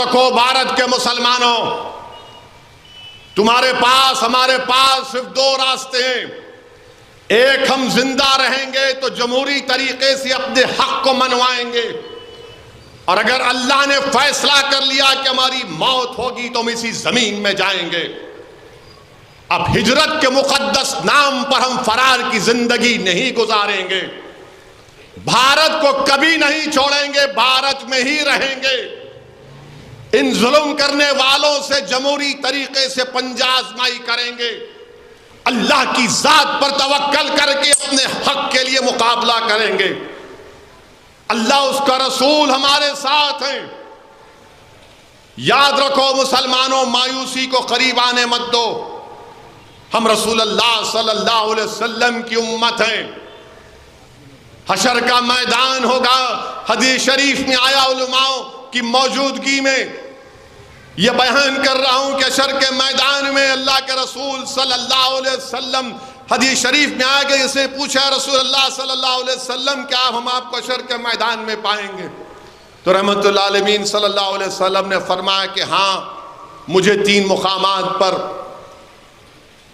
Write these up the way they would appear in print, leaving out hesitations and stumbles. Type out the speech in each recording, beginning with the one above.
رکھو بھارت کے مسلمانوں، تمہارے پاس ہمارے پاس صرف دو راستے ہیں۔ ایک، ہم زندہ رہیں گے تو جمہوری طریقے سے اپنے حق کو منوائیں گے، اور اگر اللہ نے فیصلہ کر لیا کہ ہماری موت ہوگی تو ہم اسی زمین میں جائیں گے۔ اب ہجرت کے مقدس نام پر ہم فرار کی زندگی نہیں گزاریں گے، بھارت کو کبھی نہیں چھوڑیں گے، بھارت میں ہی رہیں گے۔ ان ظلم کرنے والوں سے جمہوری طریقے سے پنجہ آزمائی کریں گے، اللہ کی ذات پر توکل کر کے اپنے حق کے لیے مقابلہ کریں گے۔ اللہ اس کا رسول ہمارے ساتھ ہیں۔ یاد رکھو مسلمانوں، مایوسی کو قریب آنے مت دو، ہم رسول اللہ صلی اللہ علیہ وسلم کی امت ہیں۔ حشر کا میدان ہوگا، حدیث شریف میں آیا، علماء کی موجودگی میں یہ بیان کر رہا ہوں کہ حشر کے میدان میں اللہ کے رسول صلی اللہ علیہ وسلم، حدیث شریف میں آیا کہ اسے پوچھا رسول اللہ صلی اللہ علیہ وسلم کیا ہم آپ کو حشر کے میدان میں پائیں گے؟ تو رحمت اللہ عالمین صلی اللہ علیہ وسلم نے فرمایا کہ ہاں، مجھے 3 مقامات پر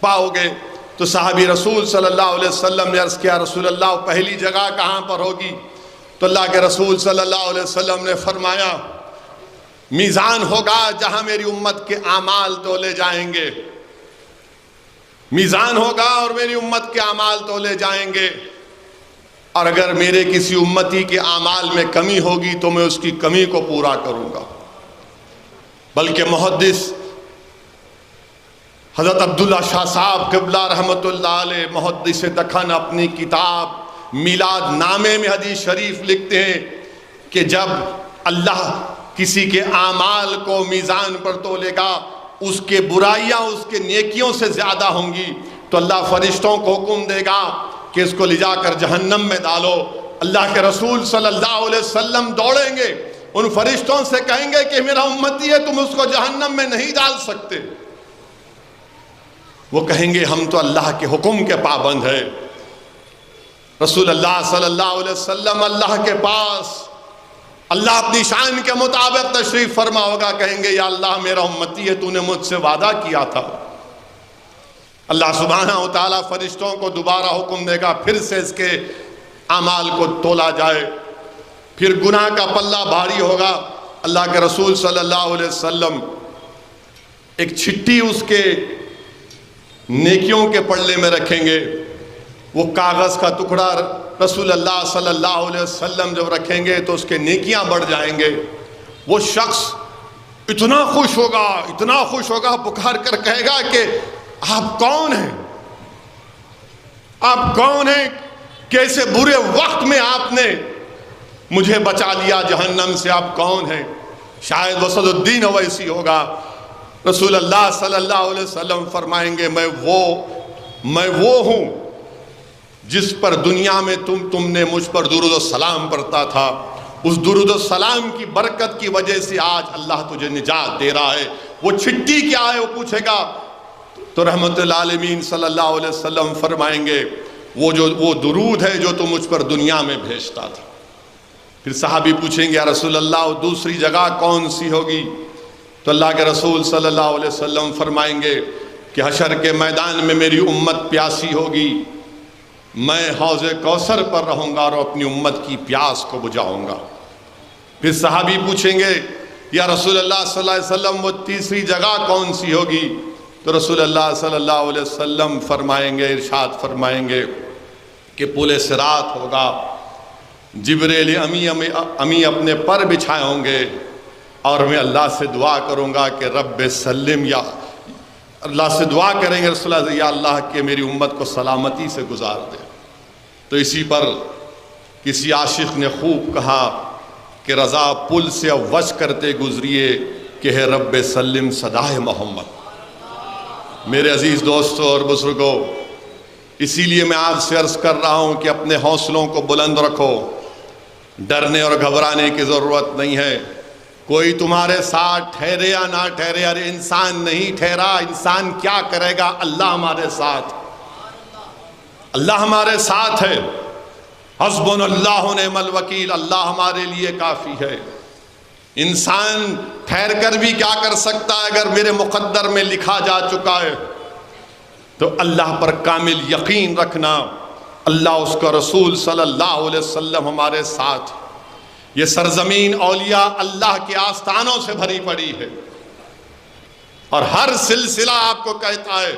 پاؤ گے۔ تو صحابی رسول صلی اللہ علیہ وسلم نے عرض کیا رسول اللہ پہلی جگہ کہاں پر ہوگی؟ تو اللہ کے رسول صلی اللہ علیہ وسلم نے فرمایا میزان ہوگا جہاں میری امت کے اعمال تولے جائیں گے، میزان ہوگا اور میری امت کے اعمال تولے جائیں گے، اور اگر میرے کسی امتی کے اعمال میں کمی ہوگی تو میں اس کی کمی کو پورا کروں گا۔ بلکہ محدث حضرت عبداللہ شاہ صاحب قبلہ رحمت اللہ علیہ، محدث دکن، اپنی کتاب میلاد نامے میں حدیث شریف لکھتے ہیں کہ جب اللہ کسی کے اعمال کو میزان پر تولے گا، اس کے برائیاں اس کے نیکیوں سے زیادہ ہوں گی تو اللہ فرشتوں کو حکم دے گا کہ اس کو لے جا کر جہنم میں ڈالو۔ اللہ کے رسول صلی اللہ علیہ وسلم دوڑیں گے، ان فرشتوں سے کہیں گے کہ میرا امتی ہے، تم اس کو جہنم میں نہیں ڈال سکتے۔ وہ کہیں گے ہم تو اللہ کے حکم کے پابند ہیں۔ رسول اللہ صلی اللہ علیہ وسلم اللہ کے پاس، اللہ اپنی شان کے مطابق تشریف فرما ہوگا، کہیں گے یا اللہ میرا امتی ہے، تو نے مجھ سے وعدہ کیا تھا۔ اللہ سبحانہ و تعالیٰ فرشتوں کو دوبارہ حکم دے گا پھر سے اس کے اعمال کو تولا جائے، پھر گناہ کا پلہ بھاری ہوگا۔ اللہ کے رسول صلی اللہ علیہ وسلم ایک چھٹی اس کے نیکیوں کے پلڑے میں رکھیں گے، وہ کاغذ کا ٹکڑا رسول اللہ صلی اللہ علیہ وسلم جب رکھیں گے تو اس کے نیکیاں بڑھ جائیں گے۔ وہ شخص اتنا خوش ہوگا پکار کر کہے گا کہ آپ کون ہیں؟ آپ کون ہیں؟ کیسے برے وقت میں آپ نے مجھے بچا لیا جہنم سے، آپ کون ہیں؟ شاید وسد الدین اویسی ہوگا۔ رسول اللہ صلی اللہ علیہ وسلم فرمائیں گے میں وہ ہوں جس پر دنیا میں تم نے مجھ پر درود و سلام پڑھتا تھا، اس درود و سلام کی برکت کی وجہ سے آج اللہ تجھے نجات دے رہا ہے۔ وہ چھٹی کیا ہے وہ پوچھے گا تو رحمت العالمین صلی اللہ علیہ وسلم فرمائیں گے وہ درود ہے جو تم مجھ پر دنیا میں بھیجتا تھا۔ پھر صحابی پوچھیں گے یا رسول اللہ وہ دوسری جگہ کون سی ہوگی؟ تو اللہ کے رسول صلی اللہ علیہ وسلم فرمائیں گے کہ حشر کے میدان میں میری امت پیاسی ہوگی، میں حوض کوثر پر رہوں گا اور اپنی امت کی پیاس کو بجھاؤں گا۔ پھر صحابی پوچھیں گے یا رسول اللہ صلی اللہ علیہ وسلم وہ تیسری جگہ کون سی ہوگی؟ تو رسول اللہ صلی اللہ علیہ وسلم فرمائیں گے، ارشاد فرمائیں گے کہ پل صراط ہوگا، جبریل امی اپنے پر بچھائے ہوں گے اور میں اللہ سے دعا کروں گا کہ رب سلم، یا اللہ سے دعا کریں گے رسول اللہ یا اللہ کہ میری امت کو سلامتی سے گزار دے۔ تو اسی پر کسی عاشق نے خوب کہا کہ رضا پل سے اوج کرتے گزریے کہ ہے رب سلم صدائے محمد۔ میرے عزیز دوستوں اور بزرگوں، اسی لیے میں آپ سے عرض کر رہا ہوں کہ اپنے حوصلوں کو بلند رکھو، ڈرنے اور گھبرانے کی ضرورت نہیں ہے۔ کوئی تمہارے ساتھ ٹھہرے یا نہ ٹھہرے، ارے انسان نہیں ٹھہرا، انسان کیا کرے گا؟ اللہ ہمارے ساتھ، اللہ ہمارے ساتھ ہے۔ حسبنا اللہ ونعم الوکیل، اللہ ہمارے لیے کافی ہے۔ انسان ٹھہر کر بھی کیا کر سکتا ہے؟ اگر میرے مقدر میں لکھا جا چکا ہے تو اللہ پر کامل یقین رکھنا، اللہ اس کا رسول صلی اللہ علیہ وسلم ہمارے ساتھ۔ یہ سرزمین اولیاء اللہ کے آستانوں سے بھری پڑی ہے، اور ہر سلسلہ آپ کو کہتا ہے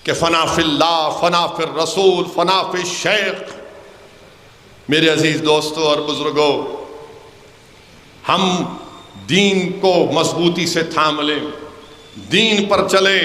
کہ فنا فی اللہ، فنا فی الرسول، فنا فی الشیخ۔ میرے عزیز دوستوں اور بزرگوں، ہم دین کو مضبوطی سے تھام لیں، دین پر چلیں،